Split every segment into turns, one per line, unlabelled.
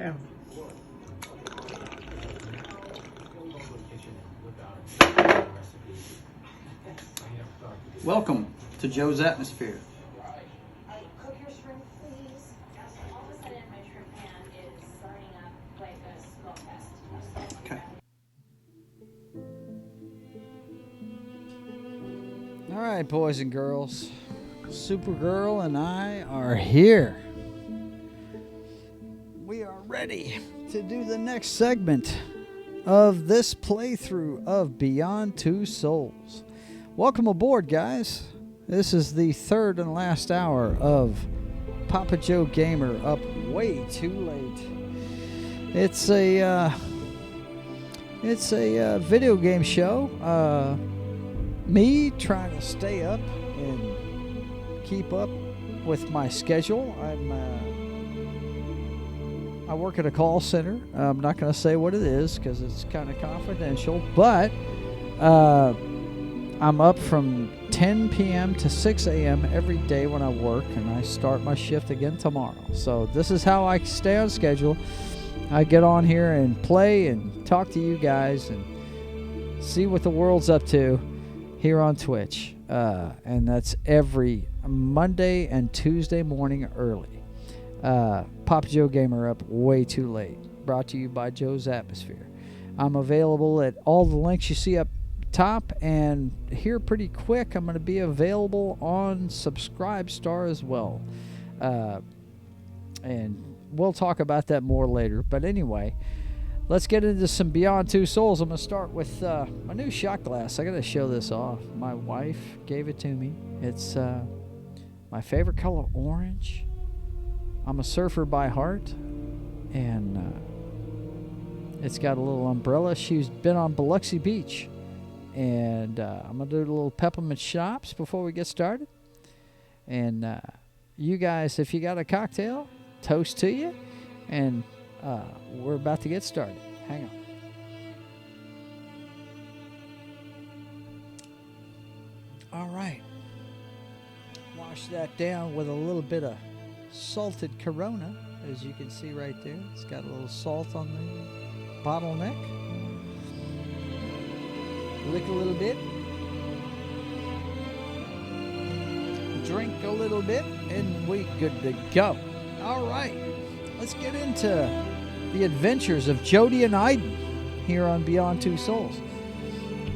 Yeah. Welcome to Joe's Atmosphere.
Cook your shrimp, please. All of a sudden, my shrimp pan is burning up like a smoke fest.
Okay.
All right, boys and girls. Supergirl and I are here. We are ready to do the next segment of this playthrough of Beyond Two Souls. Welcome aboard, guys. This is the third and last hour of Papa Joe Gamer up way too late. It's a video game show. Me trying to stay up and keep up with my schedule. I work at a call center. I'm not going to say what it is because it's kind of confidential, but I'm up from 10 p.m. to 6 a.m. every day when I work, and I start my shift again tomorrow. So this is how I stay on schedule. I get on here and play and talk to you guys and see what the world's up to here on Twitch. And that's every Monday and Tuesday morning early. Papa Joe Gamer up way too late. Brought to you by Joe's Atmosphere. I'm available at all the links you see up top, and here pretty quick I'm going to be available on Subscribestar as well. And we'll talk about that more later. But anyway, let's get into some Beyond Two Souls. I'm going to start with my new shot glass. I got to show this off. My wife gave it to me. It's my favorite color, orange. I'm a surfer by heart, and it's got a little umbrella. She's been on Biloxi Beach, and I'm going to do a little peppermint schnapps before we get started. And you guys, if you got a cocktail, toast to you, and we're about to get started. Hang on. All right. Wash that down with a little bit of salted Corona, as you can see right there. It's got a little salt on the bottleneck. Lick a little bit. Drink a little bit, and we good to go. All right. Let's get into the adventures of Jody and Aiden here on Beyond Two Souls.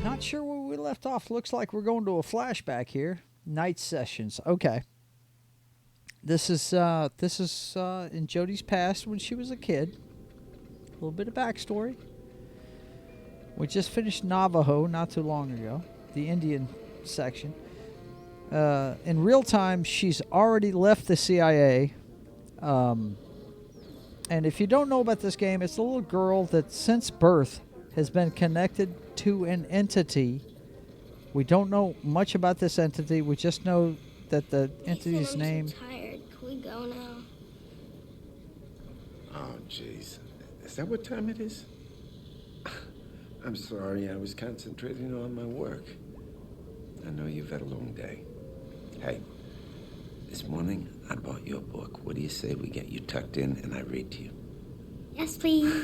Not sure where we left off. Looks like we're going to a flashback here. Night sessions. Okay. This is in Jody's past when she was a kid. A little bit of backstory. We just finished Navajo not too long ago, the Indian section. In real time, she's already left the CIA. And if you don't know about this game, it's a little girl that since birth has been connected to an entity. We don't know much about this entity. We just know that the entity's name...
I'm so tired. Can we go now?
Oh, jeez. Is that what time it is? I'm sorry. I was concentrating on my work. I know you've had a long day. Hey, this morning I bought you a book. What do you say we get you tucked in and I read to you?
Yes, please.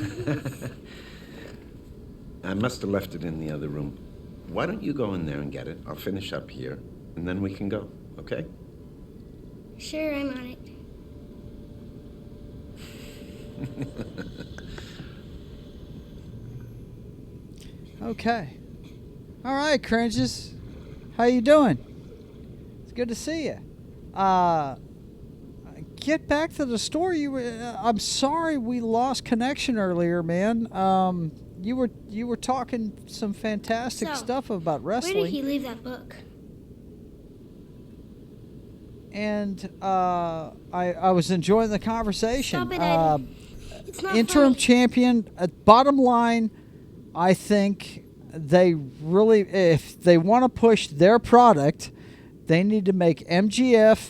I must have left it in the other room. Why don't you go in there and get it? I'll finish up here, and then we can go, okay?
Sure, I'm on it.
Okay. All right, cringes. How you doing? It's good to see you. Get back to the story. I'm sorry we lost connection earlier, man. You were talking some fantastic stuff about wrestling.
Where did he leave that book?
And I was enjoying the conversation.
Stop it, Eddie. It's not
interim
funny.
champion. Bottom line, I think they really, if they want to push their product, they need to make MJF,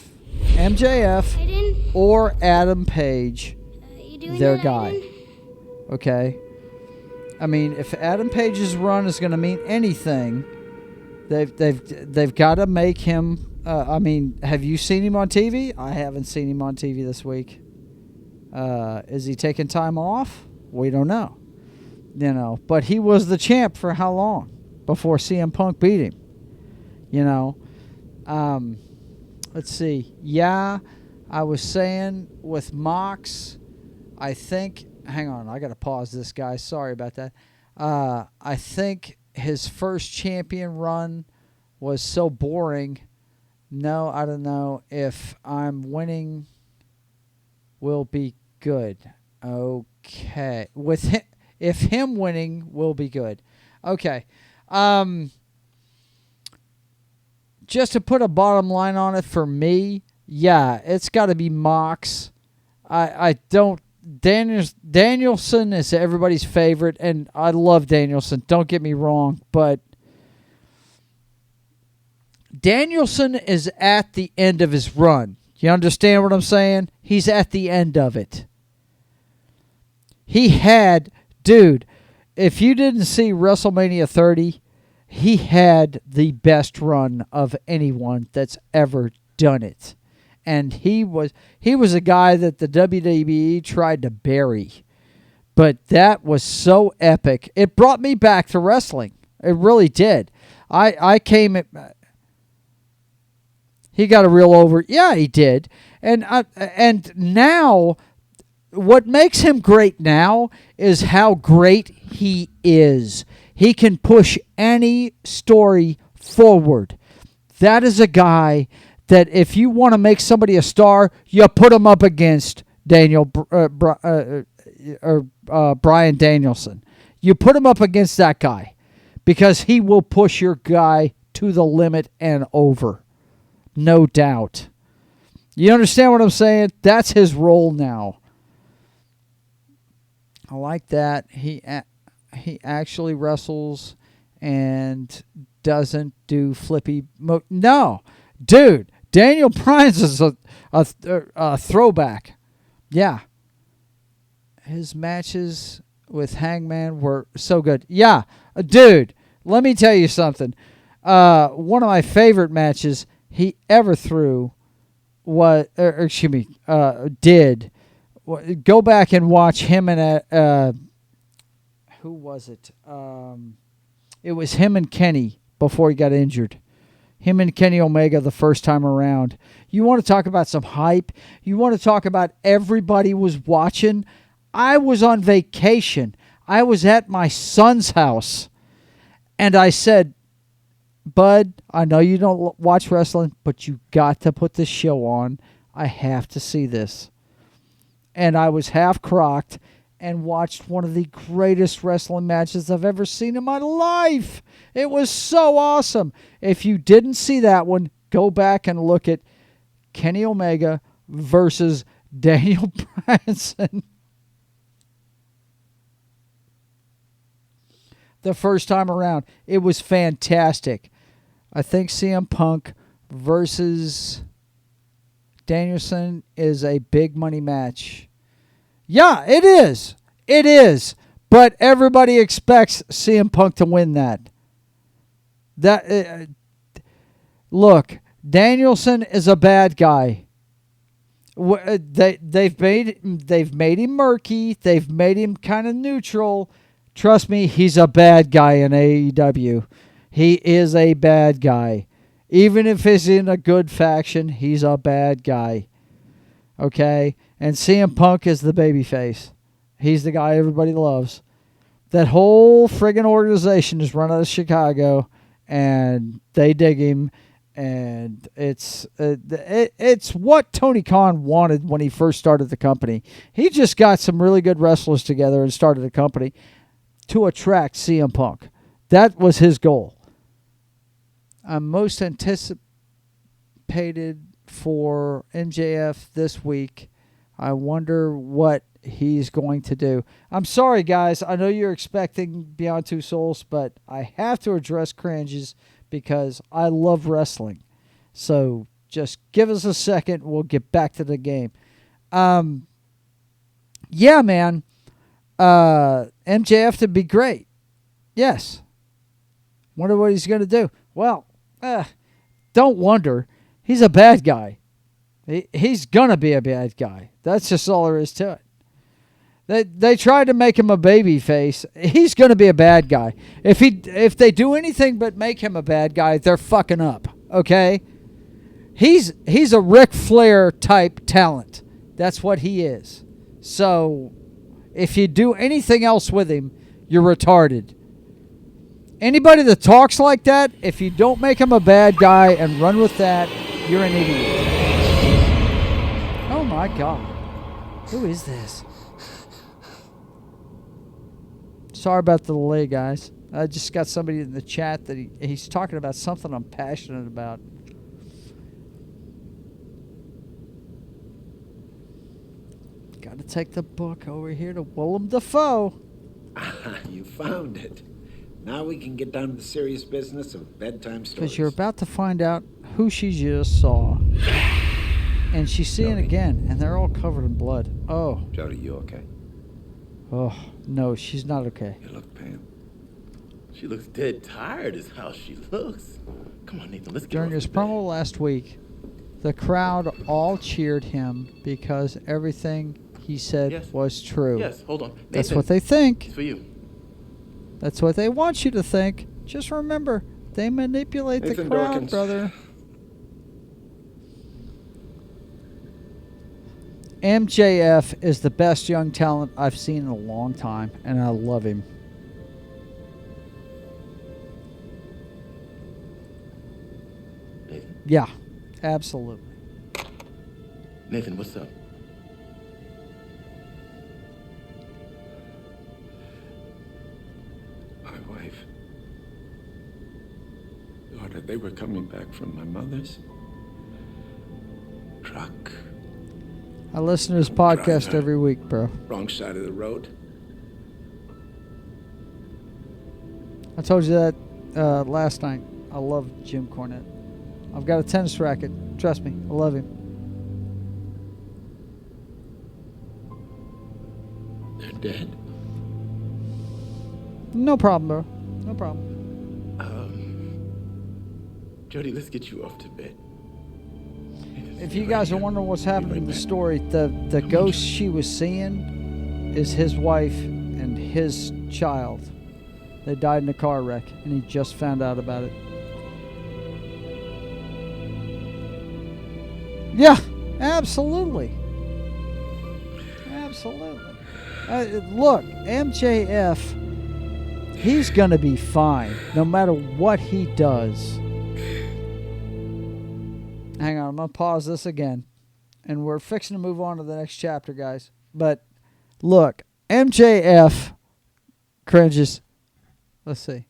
or Adam Page their guy. Okay? I mean, if Adam Page's run is going to mean anything, they've got to make him. I mean, have you seen him on TV? I haven't seen him on TV this week. Is he taking time off? We don't know. You know, but he was the champ for how long before CM Punk beat him? You know, let's see. Yeah, I was saying with Mox, I think. Hang on, I got to pause this, guys. Sorry about that. I think his first champion run was so boring. No, I don't know if I'm winning will be good. Okay. With him, if him winning will be good. Okay. Just to put a bottom line on it for me, yeah, it's got to be Mox. I don't. Danielson is everybody's favorite, and I love Danielson. Don't get me wrong, but Danielson is at the end of his run. You understand what I'm saying? He's at the end of it. He had, dude, if you didn't see WrestleMania 30, he had the best run of anyone that's ever done it. And he was a guy that the WWE tried to bury. But that was so epic. It brought me back to wrestling. It really did. I came at, he got a real over. Yeah, he did. And now what makes him great now is how great he is. He can push any story forward. That is a guy that if you want to make somebody a star, you put him up against Bryan Danielson. You put him up against that guy because he will push your guy to the limit and over. No doubt. You understand what I'm saying? That's his role now. I like that. He actually wrestles and doesn't do flippy. No, dude. Daniel Bryan's is a throwback. Yeah. His matches with Hangman were so good. Yeah, dude, let me tell you something. One of my favorite matches he ever threw did. Go back and watch him and who was it? It was him and Kenny before he got injured. Him and Kenny Omega the first time around. You want to talk about some hype? You want to talk about everybody was watching? I was on vacation. I was at my son's house. And I said, Bud, I know you don't watch wrestling, but you got to put this show on. I have to see this. And I was half crocked and watched one of the greatest wrestling matches I've ever seen in my life. It was so awesome. If you didn't see that one, go back and look at Kenny Omega versus Daniel Bryanson. The first time around. It was fantastic. I think CM Punk versus Danielson is a big money match. Yeah, it is. It is. But everybody expects CM Punk to win that. Look, Danielson is a bad guy. They've made him murky. They've made him kind of neutral. Trust me, he's a bad guy in AEW. He is a bad guy. Even if he's in a good faction, he's a bad guy. Okay? And CM Punk is the babyface. He's the guy everybody loves. That whole friggin' organization is run out of Chicago, and they dig him. And it's what Tony Khan wanted when he first started the company. He just got some really good wrestlers together and started a company to attract CM Punk. That was his goal. I'm most anticipated for MJF this week. I wonder what he's going to do. I'm sorry, guys. I know you're expecting Beyond Two Souls, but I have to address cringes because I love wrestling. So just give us a second. We'll get back to the game. Yeah, man. MJF to be great. Yes. Wonder what he's going to do. Well, don't wonder. He's a bad guy. He's gonna be a bad guy. That's just all there is to it. They tried to make him a baby face. He's gonna be a bad guy. If they do anything but make him a bad guy, they're fucking up. Okay? He's a Ric Flair type talent. That's what he is. So if you do anything else with him, you're retarded. Anybody that talks like that, if you don't make him a bad guy and run with that, you're an idiot. Oh my God. Who is this? Sorry about the delay, guys. I just got somebody in the chat that he's talking about something I'm passionate about. Got to take the book over here to Willem Dafoe.
You found it. Now we can get down to the serious business of bedtime stories.
Because you're about to find out who she just saw. And she's seeing
Jody.
again, and they're all covered in blood. Oh.
Jody, you okay?
Oh, no, she's not okay.
You look pale.
She looks dead tired is how she looks. Come on, Nathan, let's get
During
her off
his
the bed.
promo last week, the crowd all cheered him because everything he said
Yes.
was true.
Yes, hold on. Nathan,
That's what they think.
It's for you.
That's what they want you to think. Just remember, they manipulate
Nathan
the crowd,
Dawkins.
brother. MJF is the best young talent I've seen in a long time, and I love him.
Nathan?
Yeah, absolutely.
Nathan, what's up?
My wife. Daughter, they were coming back from my mother's truck.
I listen to his podcast
Driver.
every week, bro.
Wrong side of the road.
I told you that last night. I love Jim Cornette. I've got a tennis racket. Trust me, I love him.
They're dead.
No problem, bro. No problem.
Jody, let's get you off to bed.
If you guys are wondering what's happening in the story, the ghost she was seeing is his wife and his child. They died in a car wreck, and he just found out about it. Yeah, absolutely. Absolutely. Look, MJF, he's going to be fine no matter what he does. Hang on, I'm going to pause this again. And we're fixing to move on to the next chapter, guys. But look, MJF cringes. Let's see.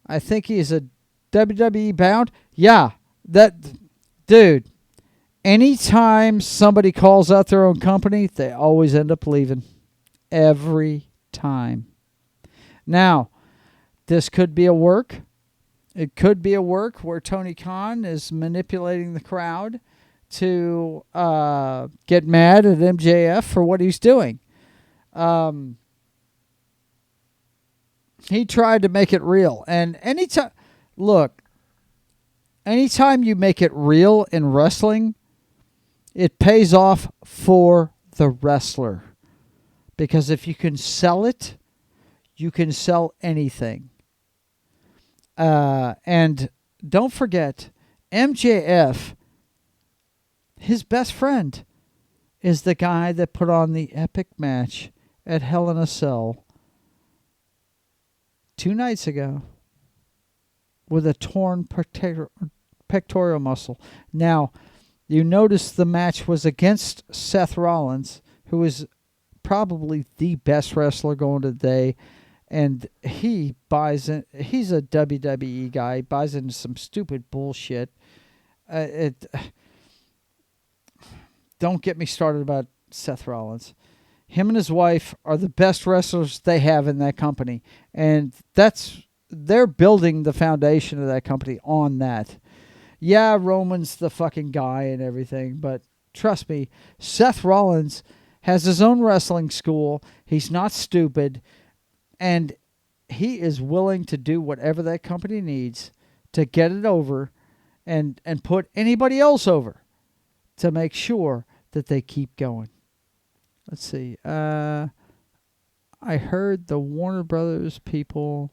I think he's a WWE bound. Yeah, that dude. Anytime somebody calls out their own company, they always end up leaving. Every time. Now, this could be a work. It could be a work where Tony Khan is manipulating the crowd to get mad at MJF for what he's doing. He tried to make it real. And anytime you make it real in wrestling, it pays off for the wrestler. Because if you can sell it, you can sell anything. And don't forget, MJF, his best friend, is the guy that put on the epic match at Hell in a Cell 2 nights ago with a torn pectoral muscle. Now, you notice the match was against Seth Rollins, who is probably the best wrestler going today. And he buys in. He's a WWE guy. He buys into some stupid bullshit. Don't get me started about Seth Rollins. Him and his wife are the best wrestlers they have in that company, and they're building the foundation of that company on that. Yeah, Roman's the fucking guy and everything, but trust me, Seth Rollins has his own wrestling school. He's not stupid. And he is willing to do whatever that company needs to get it over and put anybody else over to make sure that they keep going. Let's see. I heard the Warner Brothers people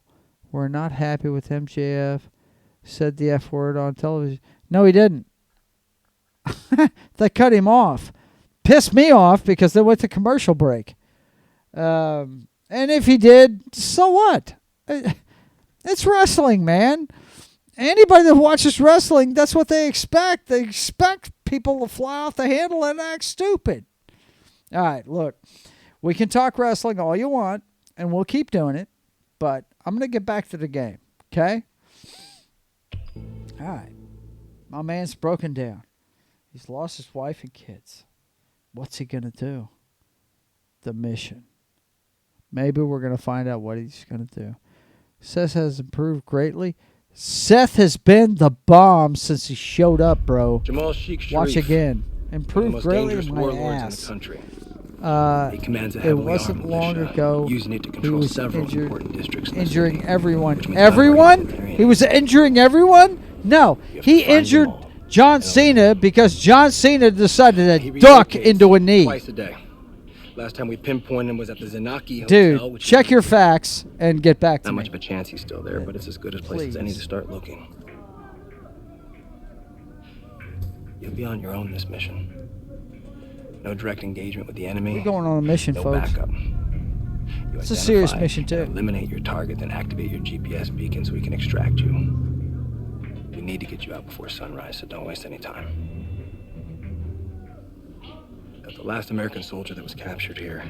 were not happy with MJF. Said the F word on television. No, he didn't. They cut him off. Pissed me off because they went to commercial break. And if he did, so what? It's wrestling, man. Anybody that watches wrestling, that's what they expect. They expect people to fly off the handle and act stupid. All right, look. We can talk wrestling all you want, and we'll keep doing it. But I'm going to get back to the game, okay? All right. My man's broken down. He's lost his wife and kids. What's he going to do? The mission. Maybe we're going to find out what he's going to do. Seth has improved greatly. Seth has been the bomb since he showed up, bro.
Jamal Sheikh Sharif,
watch again.
one of the
Improved
most
greatly
dangerous
in my
warlords in the
ass.
country.
He
commands a
it
heavily
wasn't
armed
long
militia,
ago
using it to
he
control
was
several important districts in the
injuring
city,
everyone.
which means
Everyone?
operating
He was injuring everyone? No.
You have
He
to find
injured
them all.
John Cena because John Cena decided
He
to duck
relocates
into a knee.
twice a day. Last time we pinpointed him was at the Zenaki Hotel.
Dude,
which
check
is
your facts and get back to
not
me.
much of a chance he's still there, but it's as good a place as any
Please.
to start looking. You'll be on your own this mission. No direct engagement with the enemy.
We're going on a mission,
no
folks.
backup. You
It's a serious
identify
mission, too.
and eliminate your target, then activate your GPS beacon so we can extract you. We need to get you out before sunrise, so don't waste any time. The last American soldier that was captured here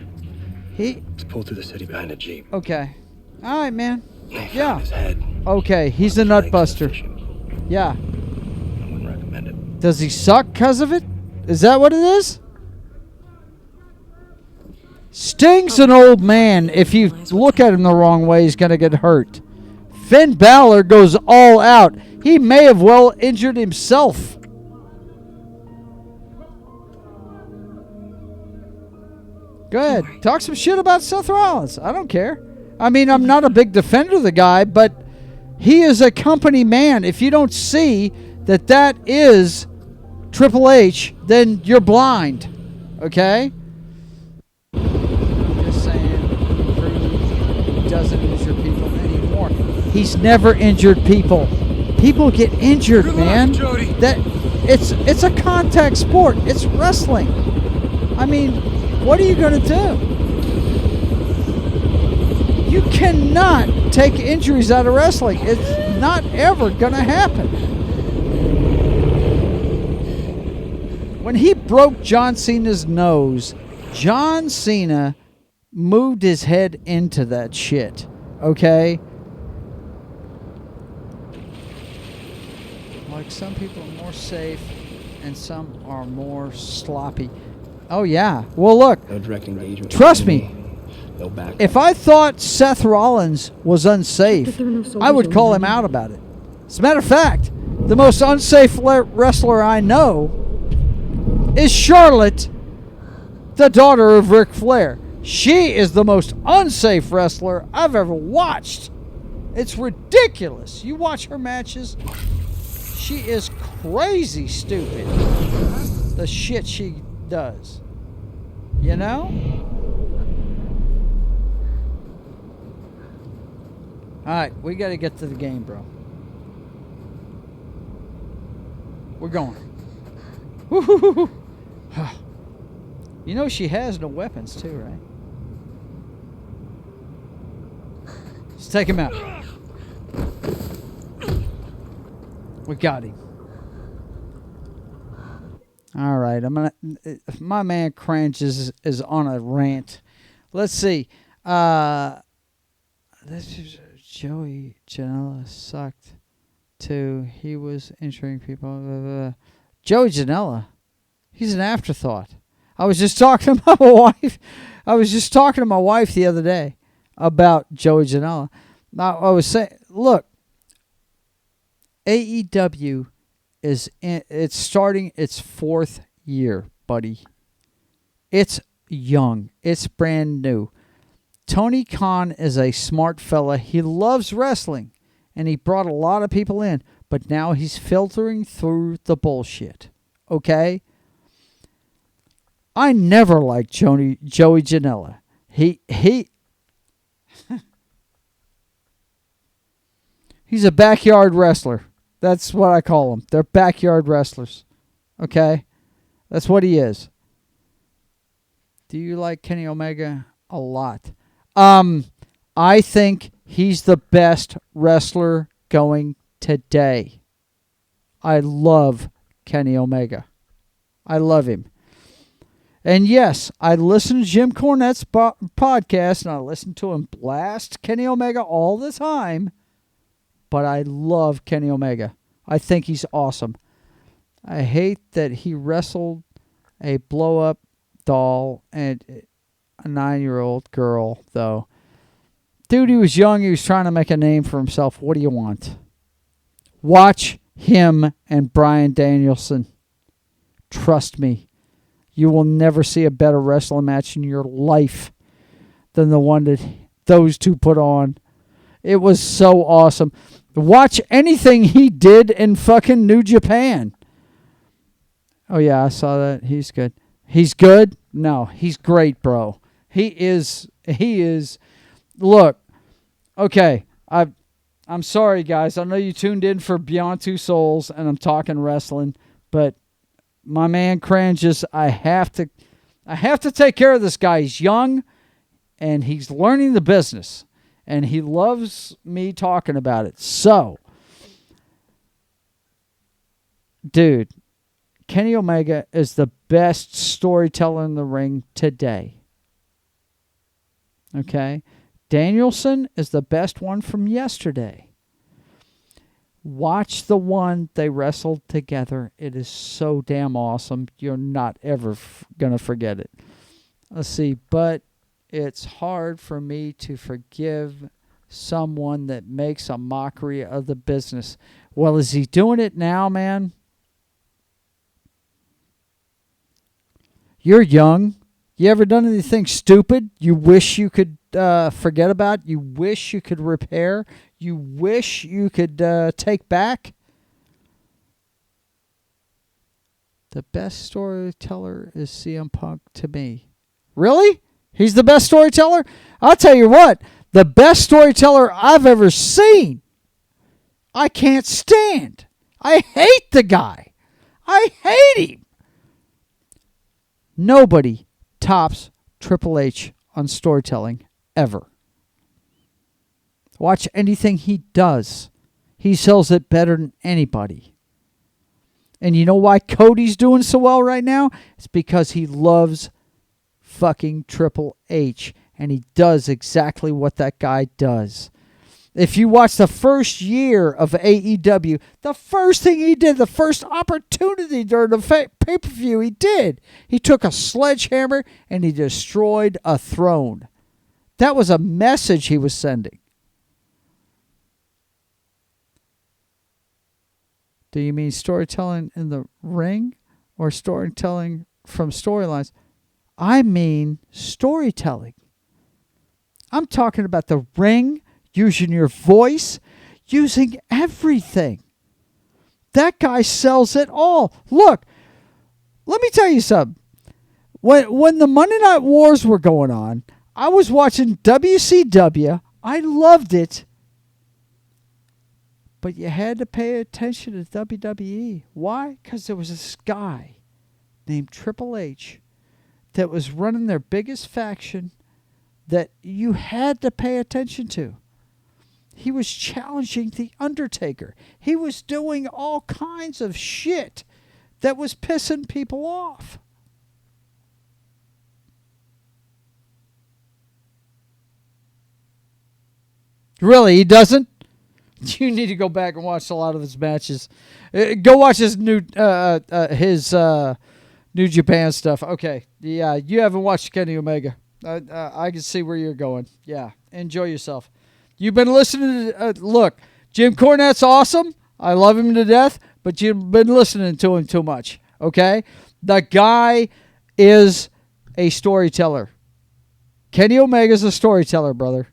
He
was pulled through the city behind a jeep.
okay. All right, man.
They found
Yeah.
his head.
Okay, he's a
on his legs
nutbuster.
in a fishing pool.
Yeah.
I wouldn't recommend it.
Does he suck because of it? Is that what it is? Sting's an old man. If you look at him the wrong way, he's going to get hurt. Finn Balor goes all out. He may have well injured himself. Go ahead. Talk some shit about Seth Rollins. I don't care. I mean, I'm not a big defender of the guy, but he is a company man. If you don't see that that is Triple H, then you're blind. Okay? I'm just saying, he doesn't injure people anymore. He's never injured people. People get injured, man. That it's a contact sport. It's wrestling. I mean, what are you going to do? You cannot take injuries out of wrestling. It's not ever going to happen. When he broke John Cena's nose, John Cena moved his head into that shit. Okay? Like some people are more safe and some are more sloppy. Oh, yeah. Well, look.
No direct engagement. with
Trust
the
me.
enemy. No backup.
If I thought Seth Rollins was unsafe, I would call him out about it. As a matter of fact, the most unsafe wrestler I know is Charlotte, the daughter of Ric Flair. She is the most unsafe wrestler I've ever watched. It's ridiculous. You watch her matches, she is crazy stupid. The shit she does. You know? Alright, we got to get to the game, bro. We're going. Woo-hoo-hoo-hoo. You know she has no weapons too, right? Let's take him out. We got him. All right, my man Cranch is on a rant. Let's see. This is Joey Janela sucked too. He was injuring people. Joey Janela, he's an afterthought. I was just talking to my wife. The other day about Joey Janela. Now I was saying, look, AEW it's starting its 4th year, buddy. It's young. It's brand new. Tony Khan is a smart fella. He loves wrestling, and he brought a lot of people in. but now he's filtering through the bullshit. Okay? I never liked Joey Janela. He's a backyard wrestler. That's what I call them. They're backyard wrestlers. Okay? That's what he is. Do you like Kenny Omega? A lot. I think he's the best wrestler going today. I love Kenny Omega. I love him. And yes, I listen to Jim Cornette's podcast, and I listen to him blast Kenny Omega all the time. But I love Kenny Omega. I think he's awesome. I hate that he wrestled a blow-up doll and a 9-year-old girl, though. Dude, he was young. He was trying to make a name for himself. What do you want? Watch him and Bryan Danielson. Trust me. You will never see a better wrestling match in your life than the one that those two put on. It was so awesome. Watch anything he did in fucking New Japan. Oh, yeah, I saw that. He's good. He's good? No, he's great, bro. He is. Look, okay, I'm sorry, guys. I know you tuned in for Beyond Two Souls, and I'm talking wrestling, but my man Cranges, I have to take care of this guy. He's young, and he's learning the business, and he loves me talking about it. So, dude, Kenny Omega is the best storyteller in the ring today. Okay? Danielson is the best one from yesterday. Watch the one they wrestled together. It is so damn awesome. You're not ever going to forget it. Let's see. But it's hard for me to forgive someone that makes a mockery of the business. Well, is he doing it now, man? You're young. You ever done anything stupid you wish you could forget about? You wish you could repair? You wish you could take back? The best storyteller is CM Punk to me. Really? He's the best storyteller? I'll tell you what. The best storyteller I've ever seen. I can't stand. I hate the guy. I hate him. Nobody tops Triple H on storytelling ever. Watch anything he does. He sells it better than anybody. And you know why Cody's doing so well right now? It's because he loves fucking Triple H. And he does exactly what that guy does. If you watch the first year of AEW, the first thing he did, the first opportunity during the pay-per-view he did, he took a sledgehammer and he destroyed a throne. That was a message he was sending. Do you mean storytelling in the ring or storytelling from storylines? I mean storytelling. I'm talking about the ring, using your voice, using everything. That guy sells it all. Look, let me tell you something. When the Monday Night Wars were going on, I was watching WCW. I loved it. But you had to pay attention to WWE. Why? Because there was this guy named Triple H that was running their biggest faction that you had to pay attention to. He was challenging The Undertaker. He was doing all kinds of shit that was pissing people off. Really, he doesn't? You need to go back and watch a lot of his matches. Go watch his New Japan stuff. Okay, yeah, you haven't watched Kenny Omega. I can see where you're going. Yeah, enjoy yourself. You've been listening to... look, Jim Cornette's awesome. I love him to death, but you've been listening to him too much, okay? The guy is a storyteller. Kenny Omega's a storyteller, brother.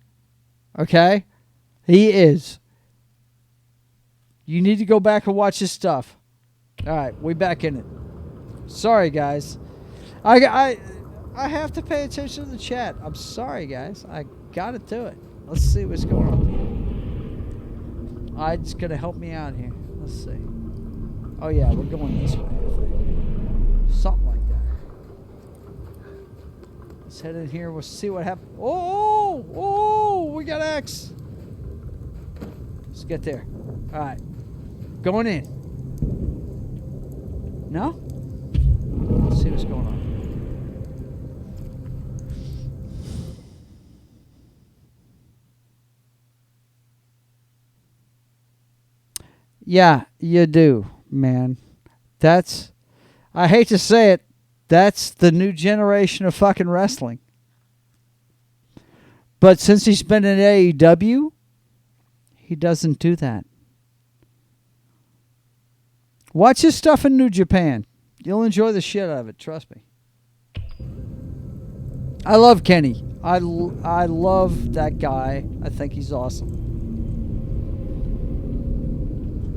Okay? He is. You need to go back and watch his stuff. All right, we back in it. Sorry, guys. I have to pay attention to the chat. I'm sorry, guys. I got to do it. Let's see what's going on. It's going to help me out here. Let's see. Oh, yeah, we're going this way, I think. Something like that. Let's head in here. We'll see what happens. Oh, we got X. Let's get there. All right. Going in. No? Let's see what's going on. Yeah, you do, man. That's, I hate to say it, that's the new generation of fucking wrestling. But since he's been in AEW, he doesn't do that. Watch his stuff in New Japan. You'll enjoy the shit out of it, trust me. I love Kenny. I love that guy. I think he's awesome.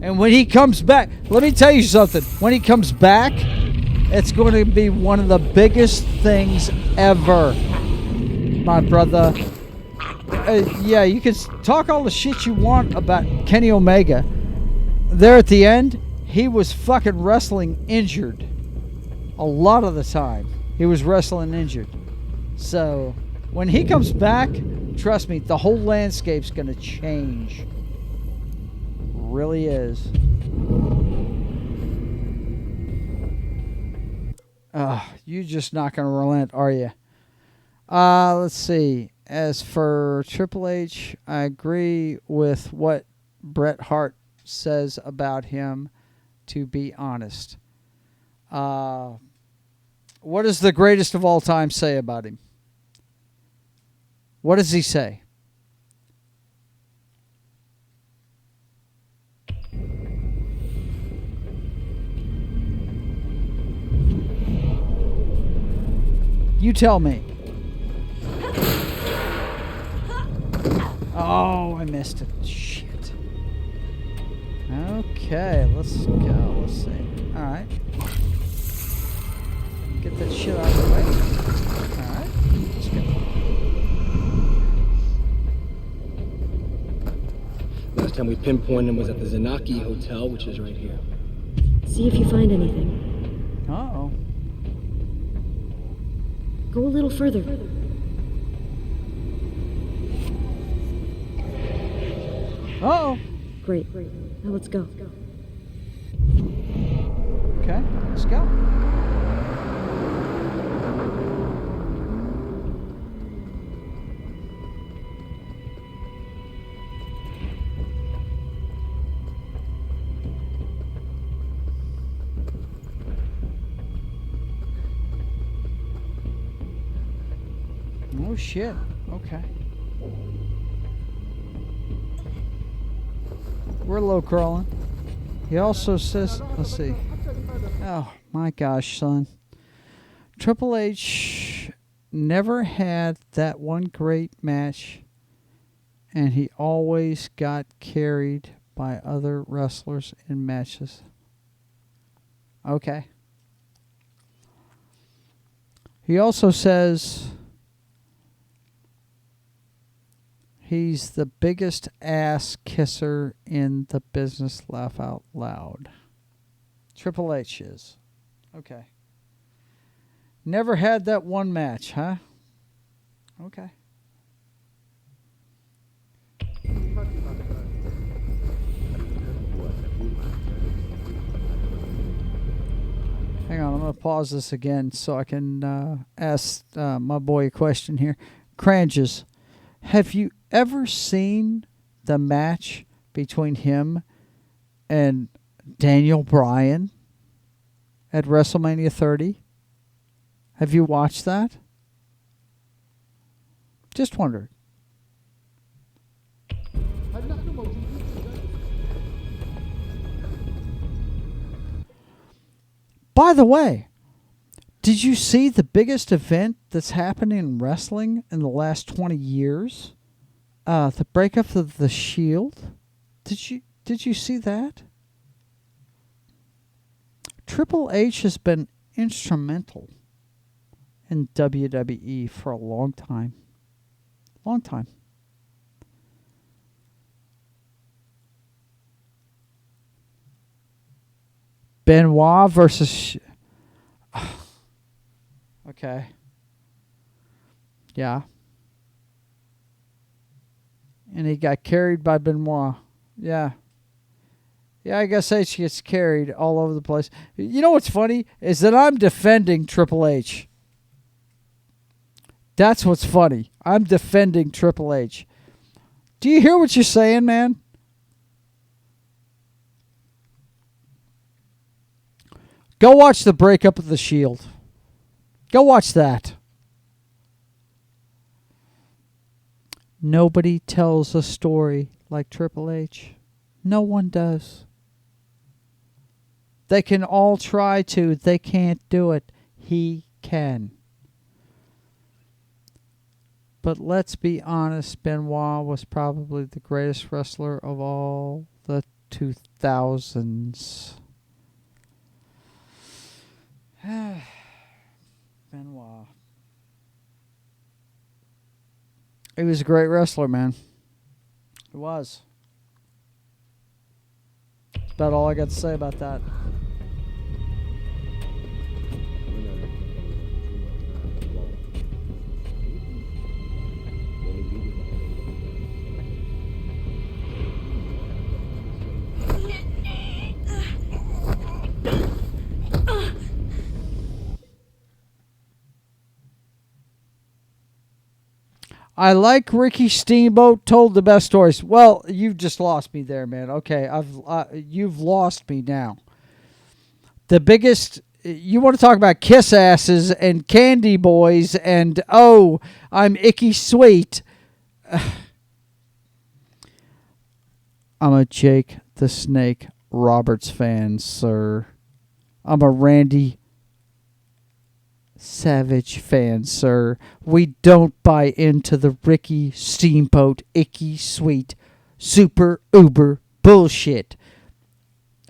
And when he comes back, let me tell you something. When he comes back, it's going to be one of the biggest things ever, my brother. Yeah, you can talk all the shit you want about Kenny Omega. There at the end, he was fucking wrestling injured. A lot of the time, he was wrestling injured. So, when he comes back, trust me, the whole landscape's going to change. Really is. You're just not going to relent, are you? Let's see. As for Triple H, I agree with what Bret Hart says about him, to be honest. What does the greatest of all time say about him? What does he say? You tell me. Oh, I missed it. Shit. Okay, let's go. Let's see. Alright. Get that shit out of the way. Alright. Let's go.
Last time we pinpointed him was at the Zanaki Hotel, which is right here.
See if you find anything.
Uh-oh.
Go a little further.
Uh-oh.
Great. Now let's go.
Okay, let's go. Oh, shit. Okay. We're low crawling. He also says, let's see. Oh, my gosh, son. Triple H never had that one great match, and he always got carried by other wrestlers in matches. Okay. He also says he's the biggest ass kisser in the business, laugh out loud. Triple H is. Okay. Never had that one match, huh? Okay. Hang on, I'm going to pause this again so I can ask my boy a question here. Cranges, have you ever seen the match between him and Daniel Bryan at WrestleMania 30? Have you watched that? Just wondered. By the way, did you see the biggest event that's happening in wrestling in the last 20 years? The breakup of the Shield. Did Did you see that? Triple H has been instrumental in WWE for a long time. Long time. Benoit versus... Okay. Yeah. And he got carried by Benoit. Yeah. Yeah, I guess H gets carried all over the place. You know what's funny? Is that I'm defending Triple H. That's what's funny. I'm defending Triple H. Do you hear what you're saying, man? Go watch the breakup of the Shield. Go watch that. Nobody tells a story like Triple H. No one does. They can all try to. They can't do it. He can. But let's be honest, Benoit was probably the greatest wrestler of all the 2000s. Benoit. He was a great wrestler, man. He was. That's about all I got to say about that. I like Ricky Steamboat told the best stories. Well, you've just lost me there, man. Okay, you've lost me now. The biggest, you want to talk about kiss asses and candy boys and, oh, I'm icky sweet. I'm a Jake the Snake Roberts fan, sir. I'm a Randy Savage fan, sir. We don't buy into the Ricky Steamboat icky sweet super uber bullshit.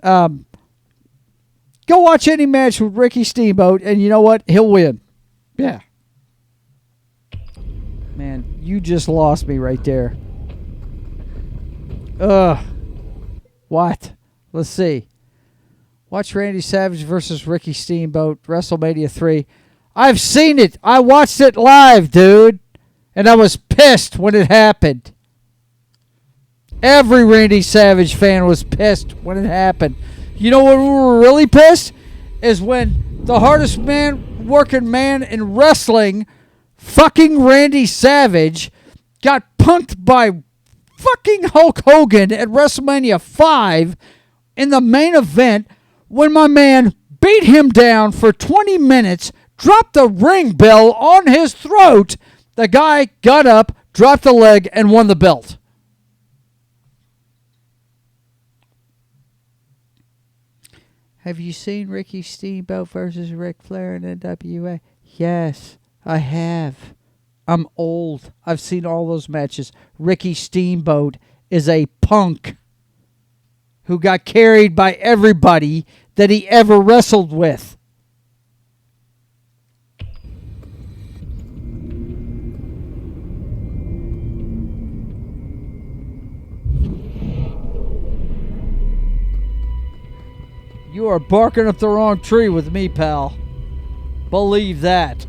Go watch any match with Ricky Steamboat and you know what? He'll win. Yeah. Man, you just lost me right there. What? Let's see. Watch Randy Savage versus Ricky Steamboat, WrestleMania 3. I've seen it. I watched it live, dude. And I was pissed when it happened. Every Randy Savage fan was pissed when it happened. You know when we were really pissed? Is when the hardest working man in wrestling, fucking Randy Savage, got punked by fucking Hulk Hogan at WrestleMania 5 in the main event when my man beat him down for 20 minutes, dropped the ring bell on his throat. The guy got up, dropped the leg, and won the belt. Have you seen Ricky Steamboat versus Ric Flair in NWA? Yes, I have. I'm old. I've seen all those matches. Ricky Steamboat is a punk who got carried by everybody that he ever wrestled with. You are barking up the wrong tree with me, pal. Believe that.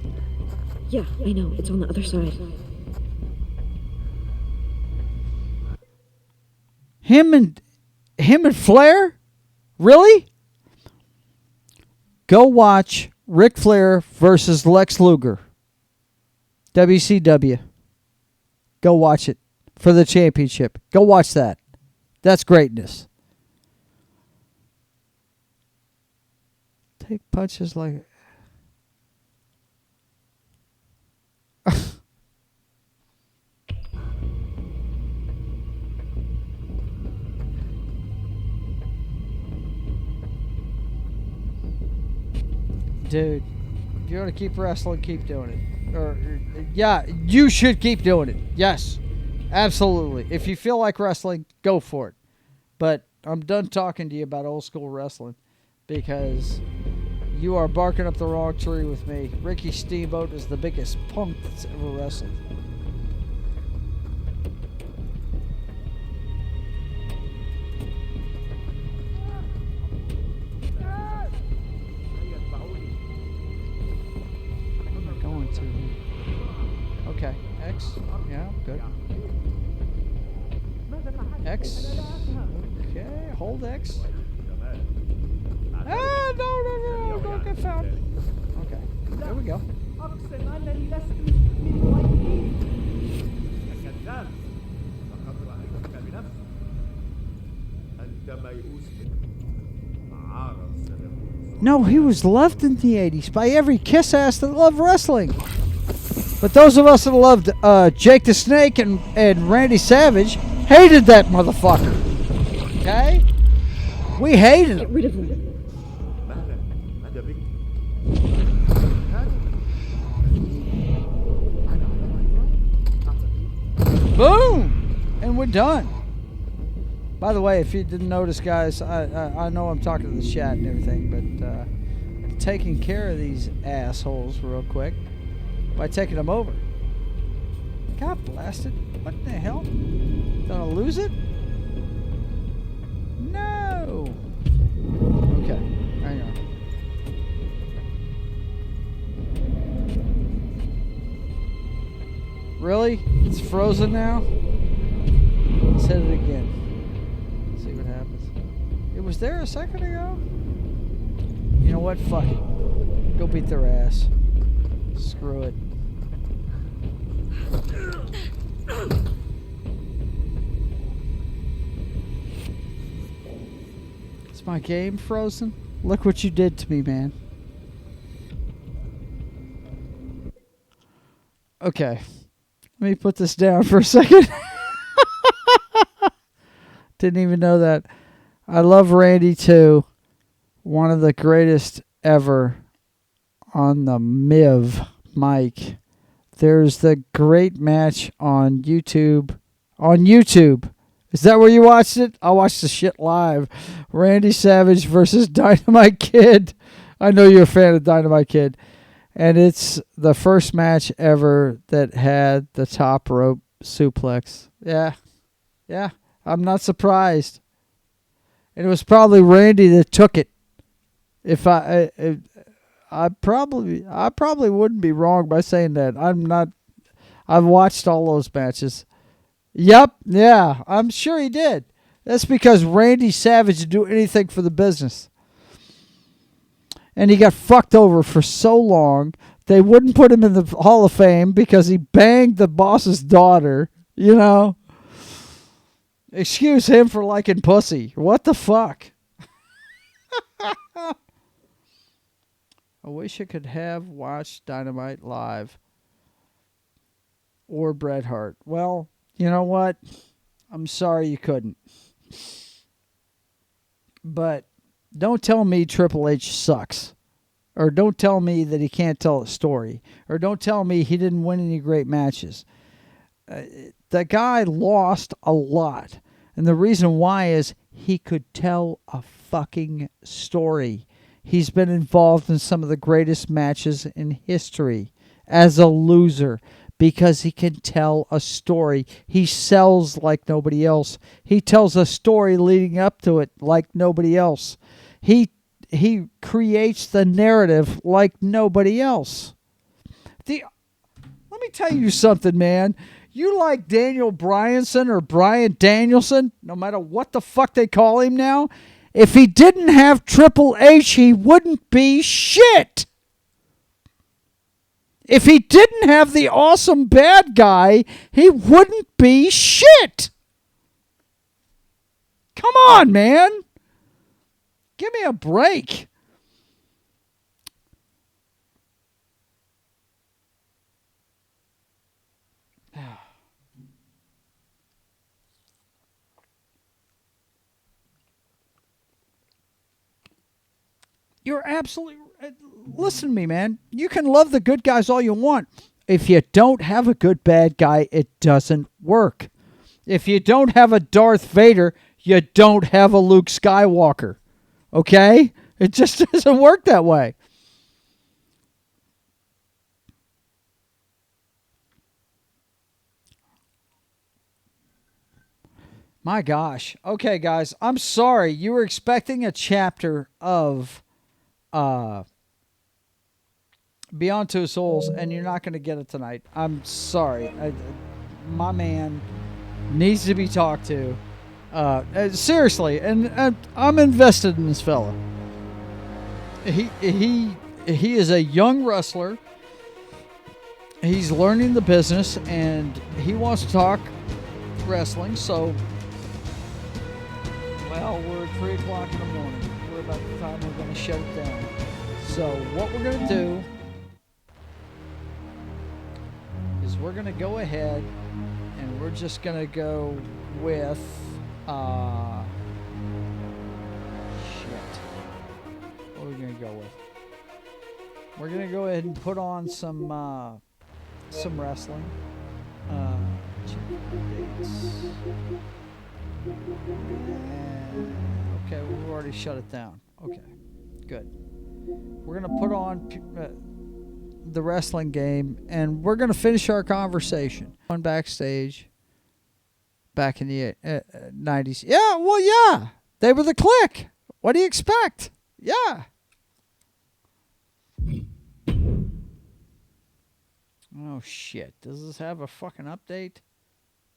Yeah, I know. It's on the other side.
Him and Flair? Really? Go watch Ric Flair versus Lex Luger. WCW. Go watch it for the championship. Go watch that. That's greatness. Take punches like... Dude, if you want to keep wrestling, keep doing it. Yeah, you should keep doing it. Yes, absolutely. If you feel like wrestling, go for it. But I'm done talking to you about old school wrestling because you are barking up the wrong tree with me. Ricky Steamboat is the biggest punk that's ever wrestled. Where am I going to? Okay, X. Yeah, good. X. Okay, hold X. Ah, no, don't get found. Okay, there we go. No, he was loved in the 80s by every kiss ass that loved wrestling. But those of us that loved Jake the Snake and Randy Savage hated that motherfucker. Okay? We hated
Get
him.
rid of him.
Boom! And we're done. By the way, if you didn't notice, guys, I know I'm talking to the chat and everything, but taking care of these assholes real quick by taking them over. God blast it. What the hell? Gonna lose it? No! Okay, hang on. Really? It's frozen now? Let's hit it again. See what happens. It was there a second ago? You know what? Fuck it. Go beat their ass. Screw it. Is my game frozen? Look what you did to me, man. Okay. Let me put this down for a second. Didn't even know that. I love Randy too. One of the greatest ever on the MIV mic. There's the great match on YouTube. On YouTube. Is that where you watched it? I watched the shit live. Randy Savage versus Dynamite Kid. I know you're a fan of Dynamite Kid. And it's the first match ever that had the top rope suplex. Yeah. Yeah. I'm not surprised. And it was probably Randy that took it. If I probably wouldn't be wrong by saying that. I've watched all those matches. Yep, yeah, I'm sure he did. That's because Randy Savage would do anything for the business. And he got fucked over for so long, they wouldn't put him in the Hall of Fame because he banged the boss's daughter, you know. Excuse him for liking pussy. What the fuck? I wish I could have watched Dynamite live. Or Bret Hart. Well, you know what? I'm sorry you couldn't. But don't tell me Triple H sucks. Or don't tell me that he can't tell a story. Or don't tell me he didn't win any great matches. The guy lost a lot. And the reason why is he could tell a fucking story. He's been involved in some of the greatest matches in history as a loser because he can tell a story. He sells like nobody else. He tells a story leading up to it like nobody else. He creates the narrative like nobody else. Let me tell you something, man. You like Daniel Bryanson or Bryan Danielson, no matter what the fuck they call him now, if he didn't have Triple H, he wouldn't be shit. If he didn't have the awesome bad guy, he wouldn't be shit. Come on, man. Give me a break. You're absolutely... Listen to me, man. You can love the good guys all you want. If you don't have a good bad guy, it doesn't work. If you don't have a Darth Vader, you don't have a Luke Skywalker. Okay? It just doesn't work that way. My gosh. Okay, guys. I'm sorry. You were expecting a chapter of Beyond Two Souls, and you're not going to get it tonight. I'm sorry. My man needs to be talked to. Seriously, and I'm invested in this fella. He is a young wrestler. He's learning the business, and he wants to talk wrestling. So, well, we're at 3 o'clock in the morning. We're about the time we're going to shut it down. So, what we're going to do is we're going to go ahead and we're just going to go with what are we going to go with? We're going to go ahead and put on some wrestling. Okay, we've already shut it down. Okay, good. We're going to put on the wrestling game, and we're going to finish our conversation on backstage back in the 90s. Yeah, well, yeah. They were the Clique. What do you expect? Yeah. Oh, shit. Does this have a fucking update?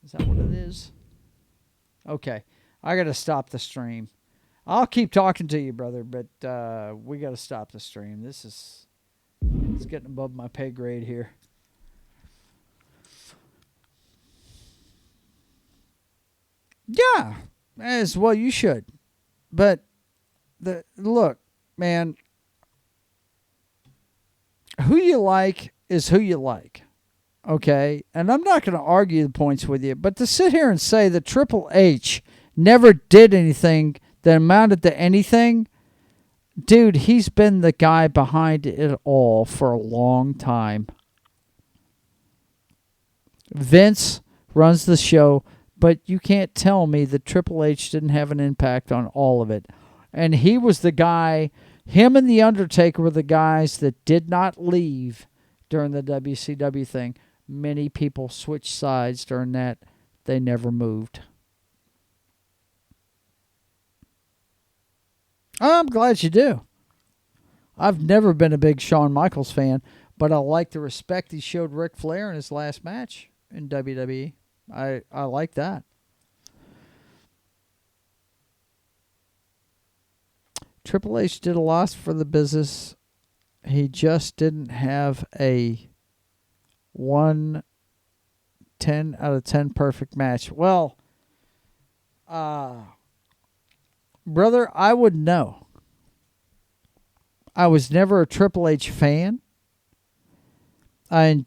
Is that what it is? Okay. I got to stop the stream. I'll keep talking to you, brother, but we got to stop the stream. It's getting above my pay grade here. Yeah, as well you should. But look, man, who you like is who you like. Okay? And I'm not going to argue the points with you, but to sit here and say that Triple H never did anything that amounted to anything, dude, he's been the guy behind it all for a long time. Vince runs the show, but you can't tell me that Triple H didn't have an impact on all of it. And he was the guy, him and The Undertaker were the guys that did not leave during the WCW thing. Many people switched sides during that. They never moved. I'm glad you do. I've never been a big Shawn Michaels fan, but I like the respect he showed Ric Flair in his last match in WWE. I like that. Triple H did a lot for the business. He just didn't have a 10 out of 10 perfect match. Well, brother, I would know. I was never a Triple H fan. I've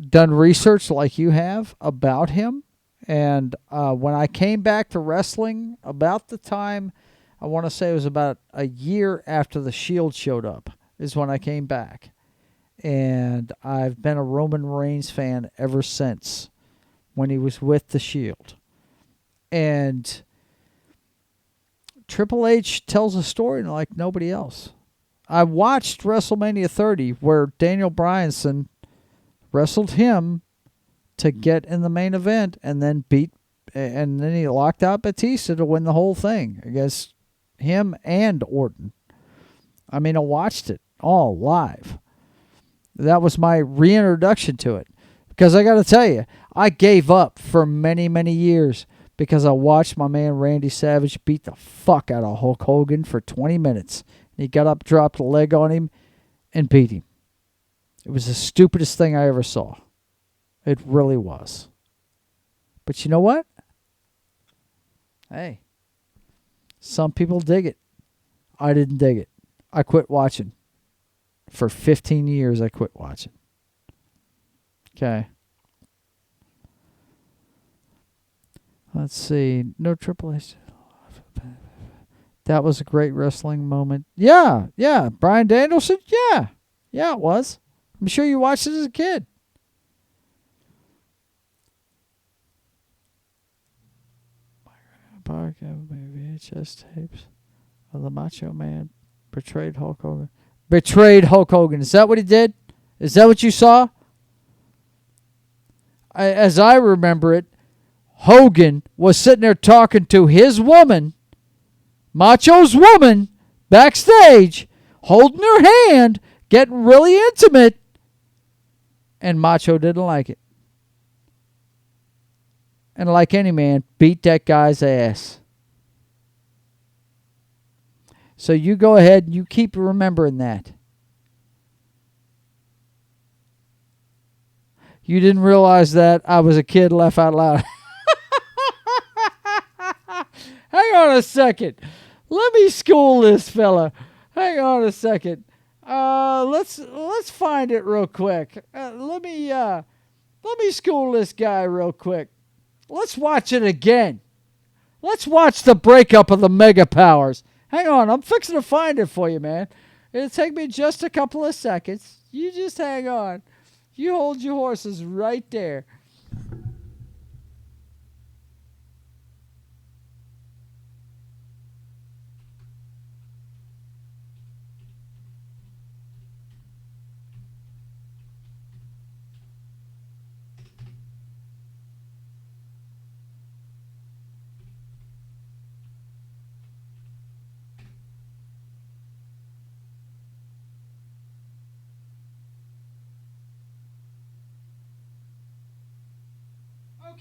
done research like you have about him. And when I came back to wrestling, about the time, I want to say it was about a year after the Shield showed up, is when I came back. And I've been a Roman Reigns fan ever since, when he was with the Shield. And Triple H tells a story like nobody else. I watched WrestleMania 30 where Daniel Bryanson wrestled him to get in the main event and then then he locked out Batista to win the whole thing against him and Orton. I mean, I watched it all live. That was my reintroduction to it. Because I got to tell you, I gave up for many, many years because I watched my man Randy Savage beat the fuck out of Hulk Hogan for 20 minutes. He got up, dropped a leg on him, and beat him. It was the stupidest thing I ever saw. It really was. But you know what? Hey, some people dig it. I didn't dig it. I quit watching. For 15 years, I quit watching. Okay. Let's see. No Triple H. That was a great wrestling moment. Yeah. Bryan Danielson? Yeah, it was. I'm sure you watched it as a kid. podcast VHS tapes of the Macho Man betrayed Hulk Hogan. Betrayed Hulk Hogan. Is that what he did? Is that what you saw? As I remember it, Hogan was sitting there talking to his woman, Macho's woman, backstage, holding her hand, getting really intimate, and Macho didn't like it. And like any man, beat that guy's ass. So you go ahead and you keep remembering that. You didn't realize that? I was a kid, laugh out loud. Hang on a second. Let me school this fella. Hang on a second. Let's find it real quick. Let me school this guy real quick. Let's watch it again. Let's watch the breakup of the Mega Powers. Hang on, I'm fixing to find it for you, man. It'll take me just a couple of seconds. You just hang on. You hold your horses right there.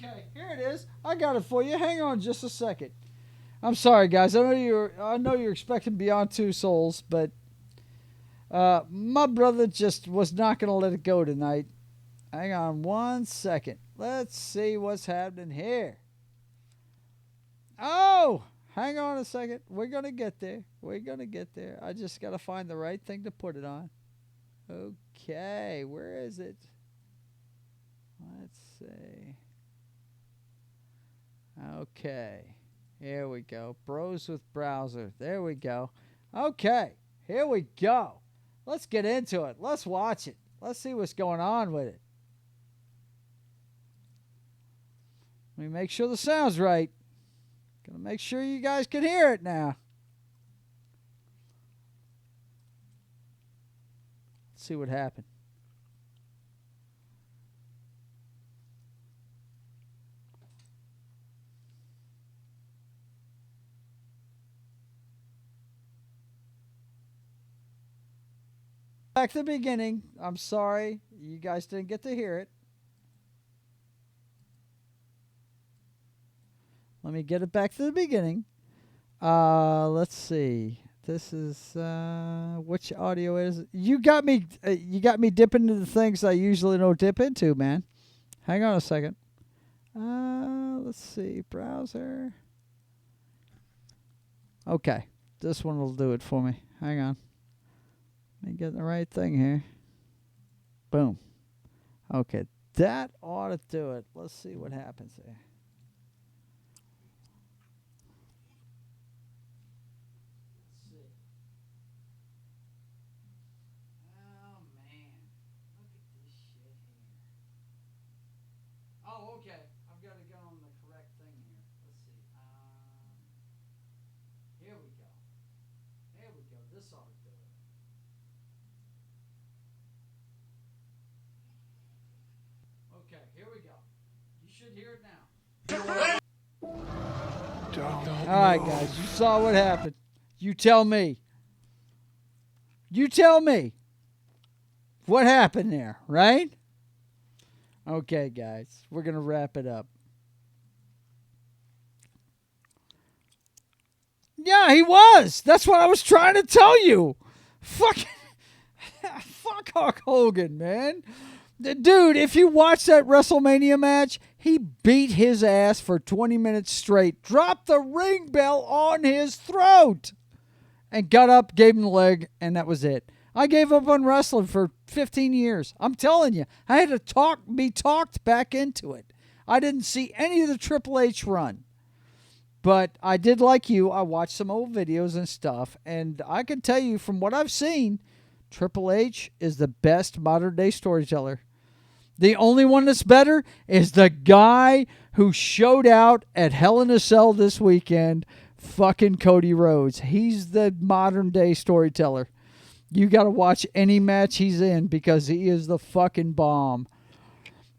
Okay, here it is. I got it for you. Hang on just a second. I'm sorry, guys. I know you're expecting Beyond Two Souls, but my brother just was not going to let it go tonight. Hang on one second. Let's see what's happening here. Oh, hang on a second. We're going to get there. We're going to get there. I just got to find the right thing to put it on. Okay, where is it? Let's see. Okay, here we go. Bros with Browser. There we go. Okay, here we go. Let's get into it. Let's watch it. Let's see what's going on with it. Let me make sure the sound's right. Gonna make sure you guys can hear it now. Let's see what happened. Back to the beginning. I'm sorry you guys didn't get to hear it. Let me get it back to the beginning. Let's see. This is which audio is it? You got me dipping into the things I usually don't dip into, man. Hang on a second. Let's see. Browser. Okay. This one will do it for me. Hang on. Let me get the right thing here. Boom. Okay, that ought to do it. Let's see what happens there. Let's see. Oh, man. Look at this shit here. Oh, okay. I've got to go on the correct thing here. Let's see. Here we go. There we go. This ought to do it. Okay, here we go. You should hear it now. All right, guys, you saw what happened. You tell me. You tell me what happened there, right? Okay, guys, we're going to wrap it up. Yeah, he was. That's what I was trying to tell you. Fuck Hulk Hogan, man. Dude, if you watch that WrestleMania match, he beat his ass for 20 minutes straight, dropped the ring bell on his throat, and got up, gave him the leg, and that was it. I gave up on wrestling for 15 years. I'm telling you, I had to be talked back into it. I didn't see any of the Triple H run. But I did like you. I watched some old videos and stuff, and I can tell you from what I've seen, Triple H is the best modern-day storyteller. The only one that's better is the guy who showed out at Hell in a Cell this weekend, fucking Cody Rhodes. He's the modern day storyteller. You got to watch any match he's in because he is the fucking bomb.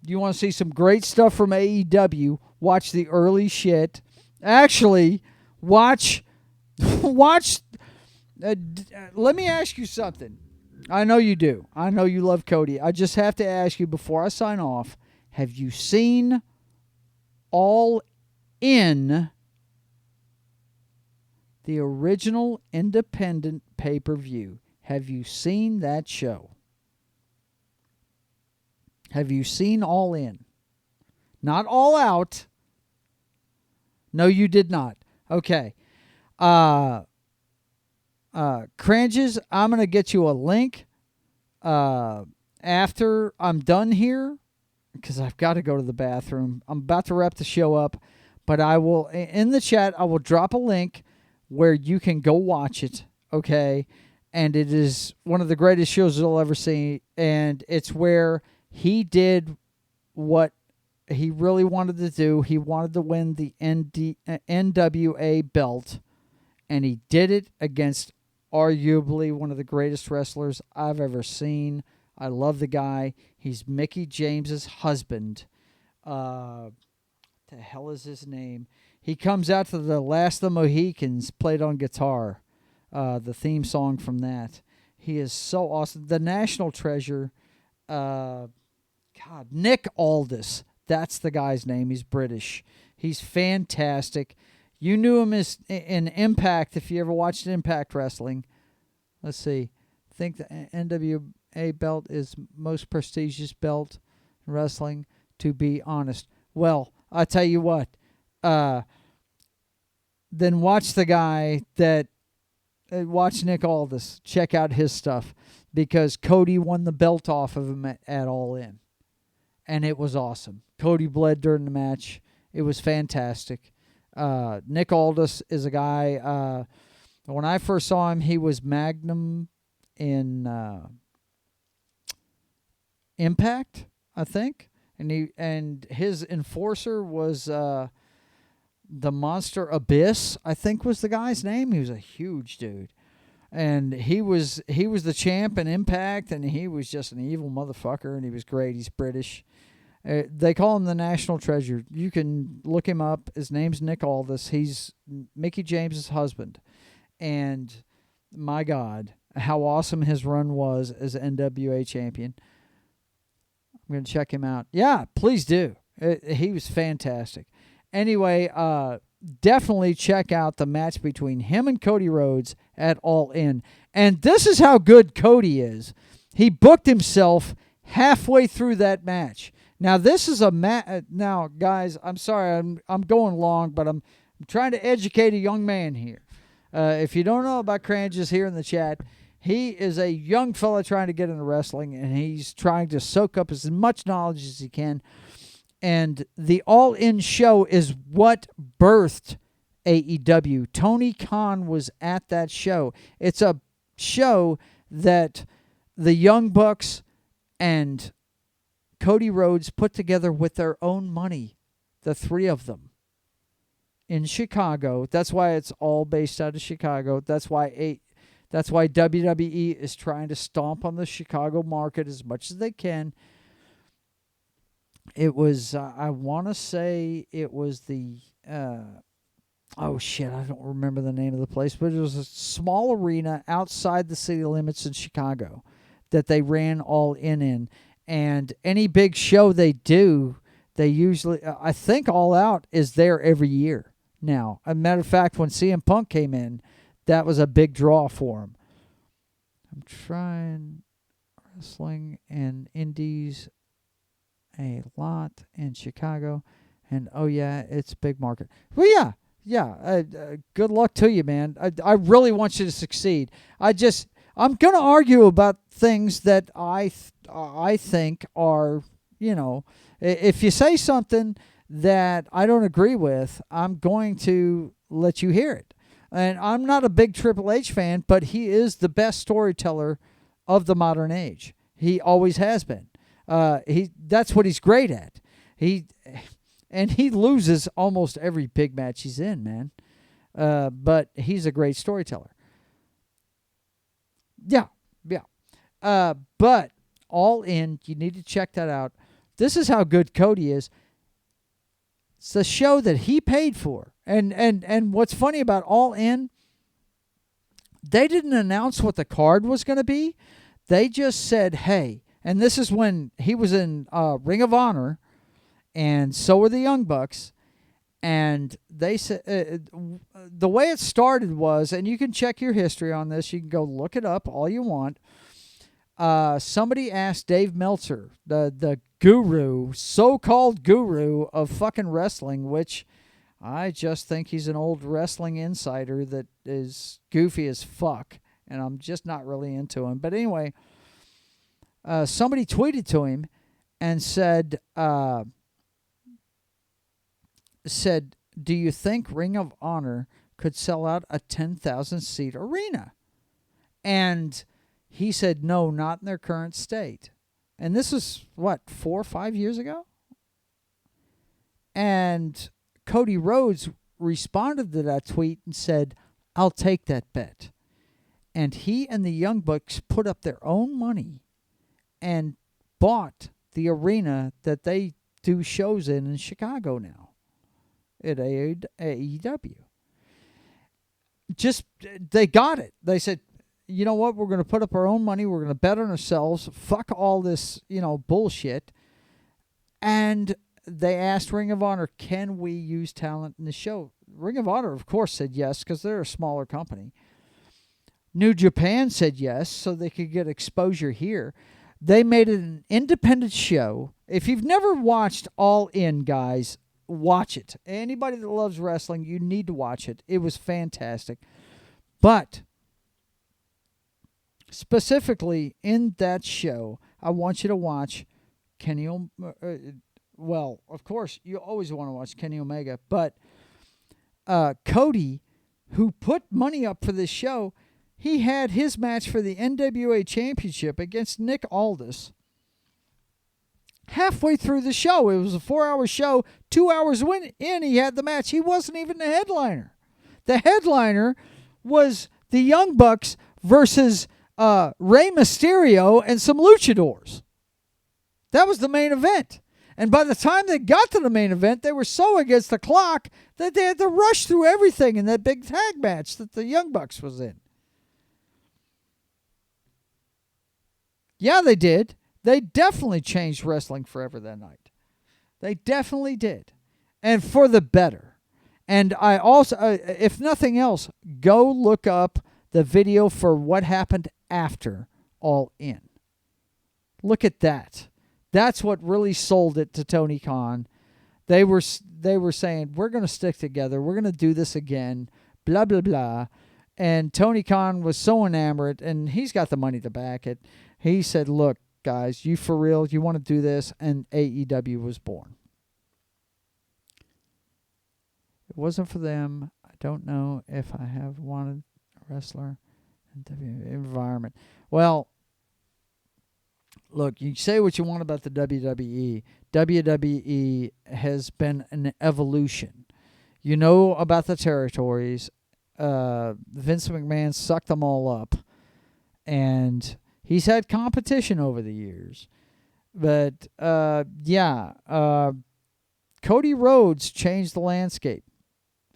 You want to see some great stuff from AEW? Watch the early shit. Actually, watch. Let me ask you something. I know you do. I know you love Cody. I just have to ask you before I sign off. Have you seen All In, the original independent pay-per-view? Have you seen that show? Have you seen All In? Not All Out. No, you did not. Okay. Cranges, I'm going to get you a link after I'm done here because I've got to go to the bathroom. I'm about to wrap the show up, but I will, in the chat, I will drop a link where you can go watch it, okay? And it is one of the greatest shows you'll ever see, and it's where he did what he really wanted to do. He wanted to win the NWA belt, and he did it against arguably one of the greatest wrestlers I've ever seen. I love the guy. He's Mickie James's husband. The hell is his name? He comes out to the Last of the Mohicans, played on guitar. The theme song from that. He is so awesome. The National Treasure. Nick Aldis. That's the guy's name. He's British. He's fantastic. You knew him as in Impact if you ever watched Impact Wrestling. Let's see. I think the NWA belt is most prestigious belt in wrestling, to be honest. Well, I'll tell you what. Then watch the guy that... watch Nick Aldis. Check out his stuff. Because Cody won the belt off of him at All In. And it was awesome. Cody bled during the match. It was fantastic. Nick Aldis is a guy... when I first saw him, he was Magnum in Impact, I think. And his enforcer was... the Monster Abyss, I think was the guy's name. He was a huge dude. And he was the champ in Impact, and he was just an evil motherfucker, and he was great. He's British. They call him the National Treasure. You can look him up. His name's Nick Aldis. He's Mickie James's husband. And my God, how awesome his run was as NWA champion. I'm going to check him out. Yeah, please do. He was fantastic. Anyway, definitely check out the match between him and Cody Rhodes at All In. And this is how good Cody is. He booked himself halfway through that match. Now, this is a match. Now, guys, I'm sorry, I'm going long, but I'm trying to educate a young man here. If you don't know about Cranges here in the chat, he is a young fella trying to get into wrestling, and he's trying to soak up as much knowledge as he can. And the All In show is what birthed AEW. Tony Khan was at that show. It's a show that the Young Bucks and Cody Rhodes put together with their own money, the three of them, in Chicago. That's why it's all based out of Chicago. That's why WWE is trying to stomp on the Chicago market as much as they can. It was, I want to say it was the, oh shit, I don't remember the name of the place, but it was a small arena outside the city limits in Chicago that they ran All In. And any big show they do, they usually, I think All Out is there every year now. As a matter of fact, when CM Punk came in, that was a big draw for him. I'm trying wrestling and indies a lot in Chicago, and oh yeah, it's a big market. Well, yeah. Good luck to you, man. I really want you to succeed. I'm gonna argue about things that I think are, if you say something that I don't agree with, I'm going to let you hear it. And I'm not a big Triple H fan, but he is the best storyteller of the modern age. He always has been. That's what he's great at. And he loses almost every big match he's in, man. But he's a great storyteller. Yeah. But All In, you need to check that out. This is how good Cody is. It's the show that he paid for. And what's funny about All In, they didn't announce what the card was going to be. They just said, hey, and this is when he was in Ring of Honor, and so were the Young Bucks. And they said the way it started was, and you can check your history on this. You can go look it up all you want. Somebody asked Dave Meltzer, the guru, so-called guru of fucking wrestling, which I just think he's an old wrestling insider that is goofy as fuck, and I'm just not really into him. But anyway, somebody tweeted to him and said, do you think Ring of Honor could sell out a 10,000-seat arena? And he said, no, not in their current state. And this is, 4 or 5 years ago? And Cody Rhodes responded to that tweet and said, I'll take that bet. And he and the Young Bucks put up their own money and bought the arena that they do shows in Chicago now at AEW. Just, they got it. They said, you know what, we're going to put up our own money. We're going to bet on ourselves. Fuck all this, bullshit. And they asked Ring of Honor, can we use talent in the show? Ring of Honor, of course, said yes, because they're a smaller company. New Japan said yes, so they could get exposure here. They made it an independent show. If you've never watched All In, guys, watch it. Anybody that loves wrestling, you need to watch it. It was fantastic. But specifically in that show, I want you to watch Kenny well, of course, you always want to watch Kenny Omega, but Cody, who put money up for this show, he had his match for the NWA Championship against Nick Aldis halfway through the show. It was a 4-hour show. 2 hours in, he had the match. He wasn't even the headliner. The headliner was the Young Bucks versus Rey Mysterio and some luchadors. That was the main event. And by the time they got to the main event, they were so against the clock that they had to rush through everything in that big tag match that the Young Bucks was in. Yeah, they did. They definitely changed wrestling forever that night. They definitely did. And for the better. And I also, if nothing else, go look up the video for what happened after All In. Look at that. That's what really sold it to Tony Khan. They were saying, we're going to stick together. We're going to do this again. Blah, blah, blah. And Tony Khan was so enamored, and he's got the money to back it. He said, look, guys, you for real? You want to do this? And AEW was born. It wasn't for them. I don't know if I have wanted a wrestler in the environment. Well, look, you say what you want about the WWE. WWE has been an evolution. You know about the territories. Vince McMahon sucked them all up. And he's had competition over the years. But, Cody Rhodes changed the landscape.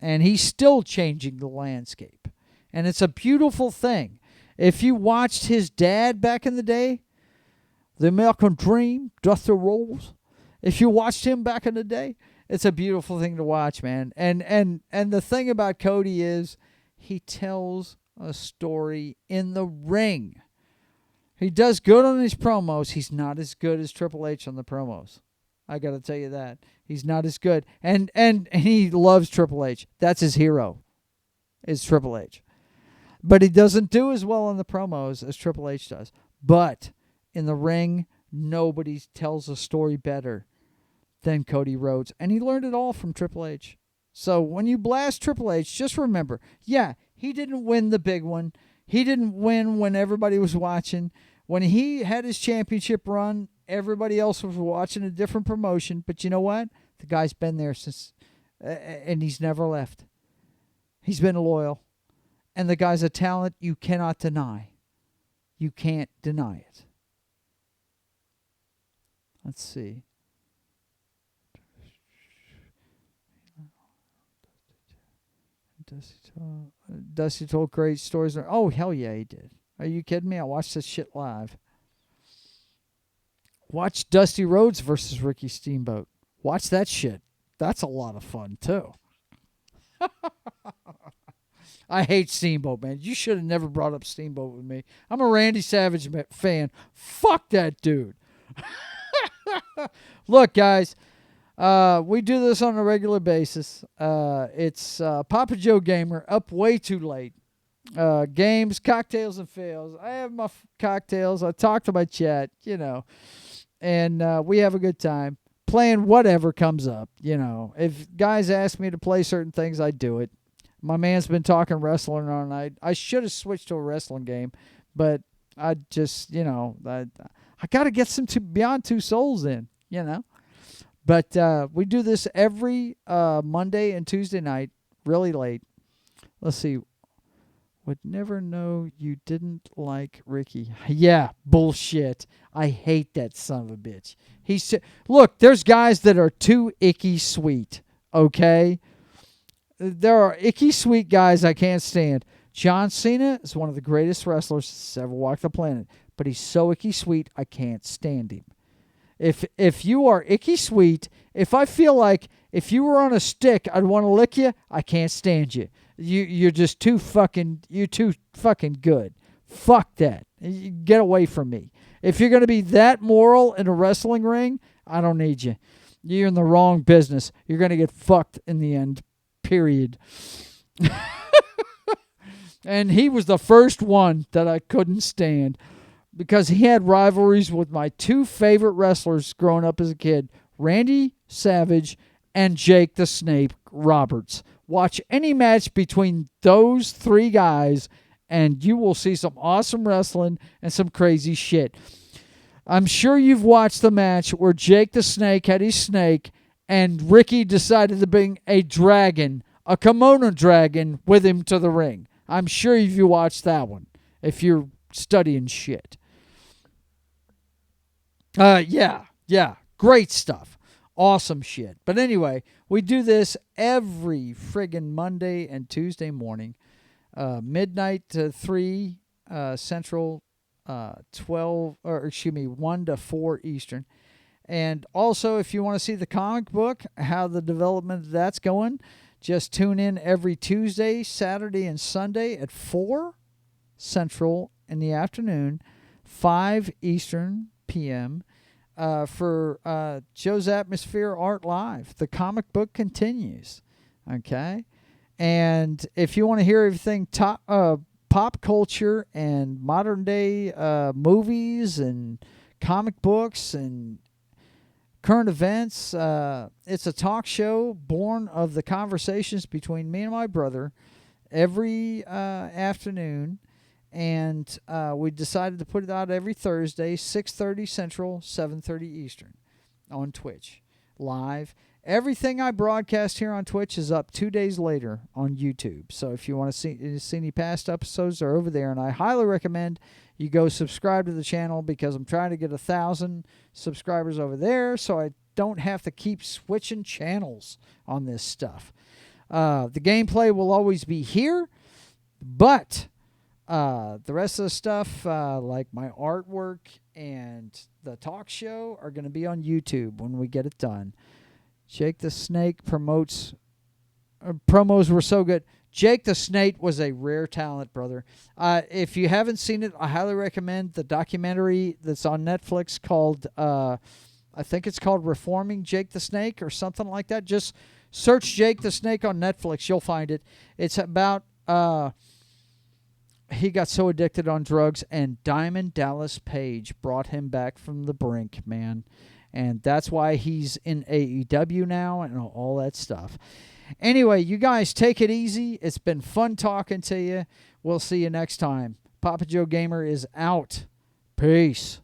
And he's still changing the landscape. And it's a beautiful thing. If you watched his dad back in the day, The American Dream, Dusty Rhodes, if you watched him back in the day, it's a beautiful thing to watch, man. And the thing about Cody is he tells a story in the ring. He does good on his promos. He's not as good as Triple H on the promos. I got to tell you that. He's not as good. And he loves Triple H. That's his hero, is Triple H. But he doesn't do as well on the promos as Triple H does. But in the ring, nobody tells a story better than Cody Rhodes. And he learned it all from Triple H. So when you blast Triple H, just remember, he didn't win the big one. He didn't win when everybody was watching. When he had his championship run, everybody else was watching a different promotion. But you know what? The guy's been there since, and he's never left. He's been loyal. And the guy's a talent you cannot deny. You can't deny it. Let's see. Dusty told great stories. Oh, hell yeah, he did. Are you kidding me? I watched this shit live. Watch Dusty Rhodes versus Ricky Steamboat. Watch that shit. That's a lot of fun, too. I hate Steamboat, man. You should have never brought up Steamboat with me. I'm a Randy Savage fan. Fuck that dude. Look, guys, we do this on a regular basis. It's Papa Joe Gamer, up way too late. Games, cocktails, and fails. I have my cocktails. I talk to my chat, and we have a good time playing whatever comes up. If guys ask me to play certain things, I do it. My man's been talking wrestling all night. I should have switched to a wrestling game, but I just, I got to get some Beyond Two Souls in, But we do this every Monday and Tuesday night, really late. Let's see. Would never know you didn't like Ricky. Yeah, bullshit. I hate that son of a bitch. He said, look, there's guys that are too icky sweet, okay? There are icky sweet guys I can't stand. John Cena is one of the greatest wrestlers that's ever walked the planet, but he's so icky sweet, I can't stand him. If you are icky sweet, if I feel like if you were on a stick, I'd want to lick you, I can't stand you. You're just too fucking good. Fuck that. Get away from me. If you're going to be that moral in a wrestling ring, I don't need you. You're in the wrong business. You're going to get fucked in the end, period. And he was the first one that I couldn't stand because he had rivalries with my two favorite wrestlers growing up as a kid, Randy Savage and Jake the Snake Roberts. Watch any match between those three guys, and you will see some awesome wrestling and some crazy shit. I'm sure you've watched the match where Jake the Snake had his snake, and Ricky decided to bring a dragon, a kimono dragon, with him to the ring. I'm sure you watched that one, if you're studying shit. Yeah, great stuff. Awesome shit. But anyway, we do this every friggin' Monday and Tuesday morning, midnight to 3 Central, 1 to 4 Eastern. And also, if you want to see the comic book, how the development of that's going, just tune in every Tuesday, Saturday, and Sunday at 4 Central in the afternoon, 5 Eastern p.m., for Joe's Atmosphere Art Live. The comic book continues, okay? And if you want to hear everything pop culture and modern day movies and comic books and current events, it's a talk show born of the conversations between me and my brother every afternoon. And we decided to put it out every Thursday, 6:30 Central, 7:30 Eastern on Twitch, live. Everything I broadcast here on Twitch is up 2 days later on YouTube. So if you want to see any past episodes, they're over there. And I highly recommend you go subscribe to the channel because I'm trying to get 1,000 subscribers over there so I don't have to keep switching channels on this stuff. The gameplay will always be here, but the rest of the stuff, like my artwork and the talk show, are going to be on YouTube when we get it done. Jake the Snake promos were so good. Jake the Snake was a rare talent, brother. If you haven't seen it, I highly recommend the documentary that's on Netflix called, I think it's called Reforming Jake the Snake or something like that. Just search Jake the Snake on Netflix. You'll find it. It's about... he got so addicted on drugs, and Diamond Dallas Page brought him back from the brink, man. And that's why he's in AEW now and all that stuff. Anyway, you guys take it easy. It's been fun talking to you. We'll see you next time. Papa Joe Gamer is out. Peace.